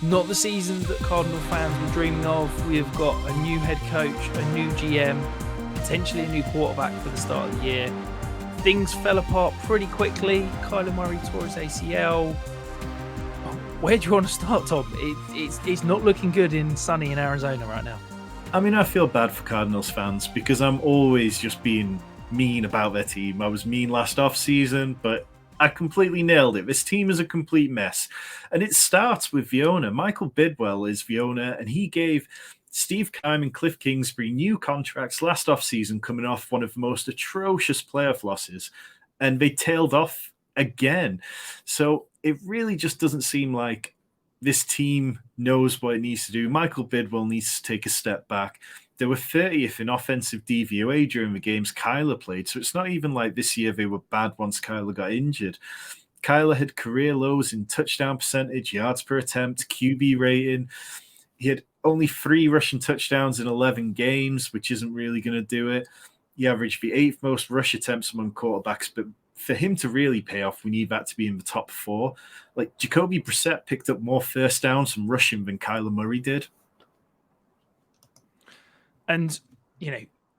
Not the season that Cardinal fans were dreaming of. We have got a new head coach, a new GM, potentially a new quarterback for the start of the year. Things fell apart pretty quickly. Kyler Murray tore his ACL. Where do you want to start, Tom? It's not looking good in sunny in Arizona right now. I mean, I feel bad for Cardinals fans because I'm always just being mean about their team. I was mean last off-season, but I completely nailed it. This team is a complete mess. And it starts with the owner. Michael Bidwell is the owner, and he gave Steve Keim and Cliff Kingsbury new contracts last off-season coming off one of the most atrocious playoff losses. And they tailed off again. So it really just doesn't seem like this team knows what it needs to do. Michael Bidwell needs to take a step back. They were 30th in offensive DVOA during the games Kyler played, so it's not even like this year they were bad once Kyler got injured. Kyler had career lows in touchdown percentage, yards per attempt, QB rating. He had only 3 rushing touchdowns in 11 games, which isn't really going to do it. He averaged the 8th most rush attempts among quarterbacks, but for him to really pay off, we need that to be in the top 4. Like Jacoby Brissett picked up more first downs from rushing than Kyler Murray did. And,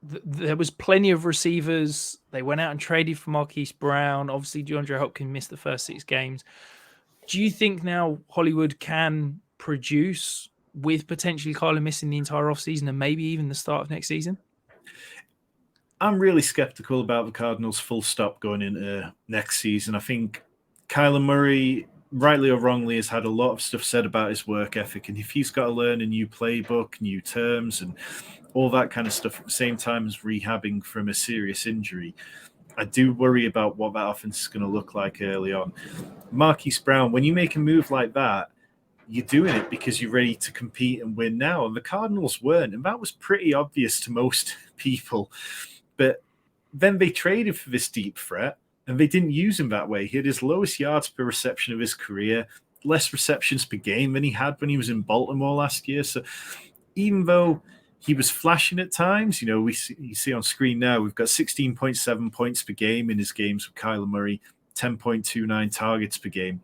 there was plenty of receivers. They went out and traded for Marquise Brown. Obviously, DeAndre Hopkins missed the first 6 games. Do you think now Hollywood can produce with potentially Kyler missing the entire offseason and maybe even the start of next season? I'm really skeptical about the Cardinals full stop going into next season. I think Kyler Murray, rightly or wrongly, has had a lot of stuff said about his work ethic. And if he's got to learn a new playbook, new terms, and all that kind of stuff at the same time as rehabbing from a serious injury, I do worry about what that offense is going to look like early on. Marquise Brown, when you make a move like that, you're doing it because you're ready to compete and win now. And the Cardinals weren't. And that was pretty obvious to most people. But then they traded for this deep threat, and they didn't use him that way. He had his lowest yards per reception of his career, less receptions per game than he had when he was in Baltimore last year. So even though he was flashing at times, you see on screen now, we've got 16.7 points per game in his games with Kyler Murray, 10.29 targets per game.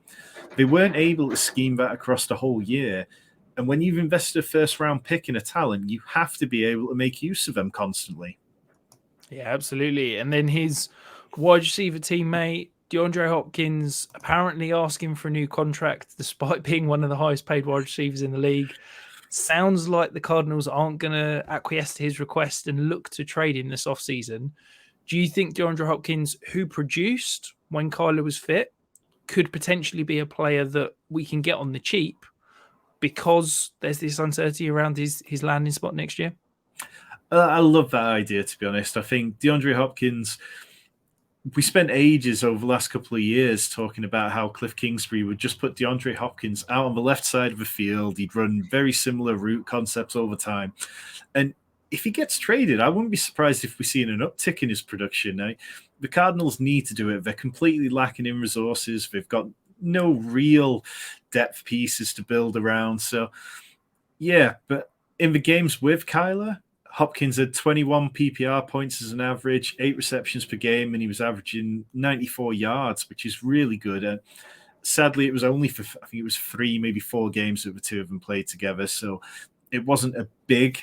They weren't able to scheme that across the whole year. And when you've invested a first-round pick in a talent, you have to be able to make use of them constantly. Yeah, absolutely. And then his wide receiver teammate, DeAndre Hopkins, apparently asking for a new contract despite being one of the highest paid wide receivers in the league. Sounds like the Cardinals aren't going to acquiesce to his request and look to trade him this offseason. Do you think DeAndre Hopkins, who produced when Kyler was fit, could potentially be a player that we can get on the cheap because there's this uncertainty around his landing spot next year? I love that idea, to be honest. I think DeAndre Hopkins, we spent ages over the last couple of years talking about how Cliff Kingsbury would just put DeAndre Hopkins out on the left side of the field. He'd run very similar route concepts over time. And if he gets traded, I wouldn't be surprised if we see an uptick in his production. Now, the Cardinals need to do it. They're completely lacking in resources. They've got no real depth pieces to build around. So, yeah, but in the games with Kyler, Hopkins had 21 PPR points as an average, 8 receptions per game, and he was averaging 94 yards, which is really good. And sadly, it was only for, I think it was 3, maybe 4 games that the two of them played together. So it wasn't a big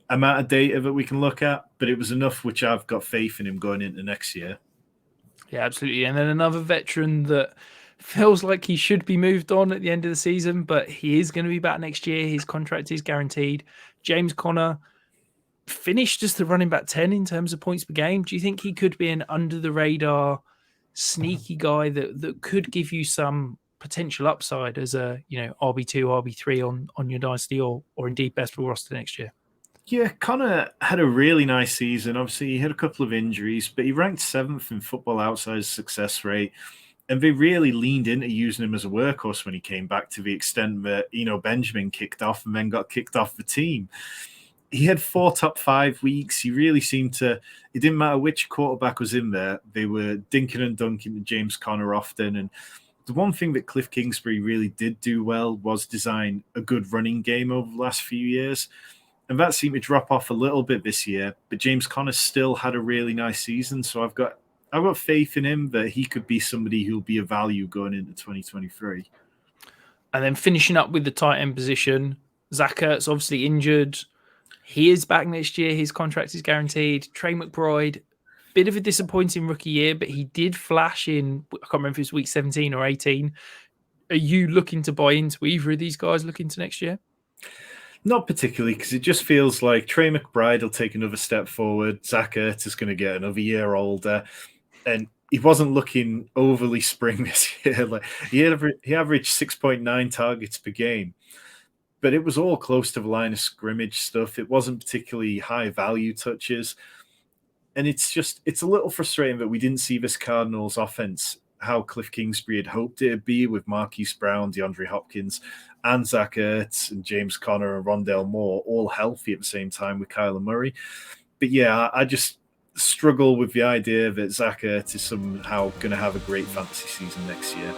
amount of data that we can look at, but it was enough which I've got faith in him going into next year. Yeah, absolutely. And then another veteran that feels like he should be moved on at the end of the season, but he is going to be back next year. His contract is guaranteed. James Conner finished as the running back 10 in terms of points per game. Do you think he could be an under-the-radar, sneaky guy that could give you some potential upside as a RB2, RB3 on your dynasty or indeed best ball roster next year? Yeah, Connor had a really nice season. Obviously, he had a couple of injuries, but he ranked 7th in Football Outsider's success rate. And they really leaned into using him as a workhorse when he came back, to the extent that Benjamin kicked off and then got kicked off the team. He had 4 top 5 weeks. He really seemed to, it didn't matter which quarterback was in there. They were dinking and dunking to James Conner often. And the one thing that Cliff Kingsbury really did do well was design a good running game over the last few years. And that seemed to drop off a little bit this year, but James Conner still had a really nice season. So I've got faith in him that he could be somebody who'll be a value going into 2023. And then finishing up with the tight end position, Zach Ertz obviously injured. He is back next year. His contract is guaranteed. Trey McBride, bit of a disappointing rookie year, but he did flash in, I can't remember if it was week 17 or 18. Are you looking to buy into either of these guys looking to next year? Not particularly, because it just feels like Trey McBride will take another step forward. Zach Ertz is going to get another year older. And he wasn't looking overly spring this year. Like he averaged 6.9 targets per game, but it was all close to the line of scrimmage stuff. It wasn't particularly high value touches. And it's a little frustrating that we didn't see this Cardinals offense how Cliff Kingsbury had hoped it'd be with Marquise Brown, DeAndre Hopkins, and Zach Ertz and James Conner and Rondale Moore all healthy at the same time with Kyler Murray. But yeah, I just struggle with the idea that Zach Ertz is somehow going to have a great fantasy season next year.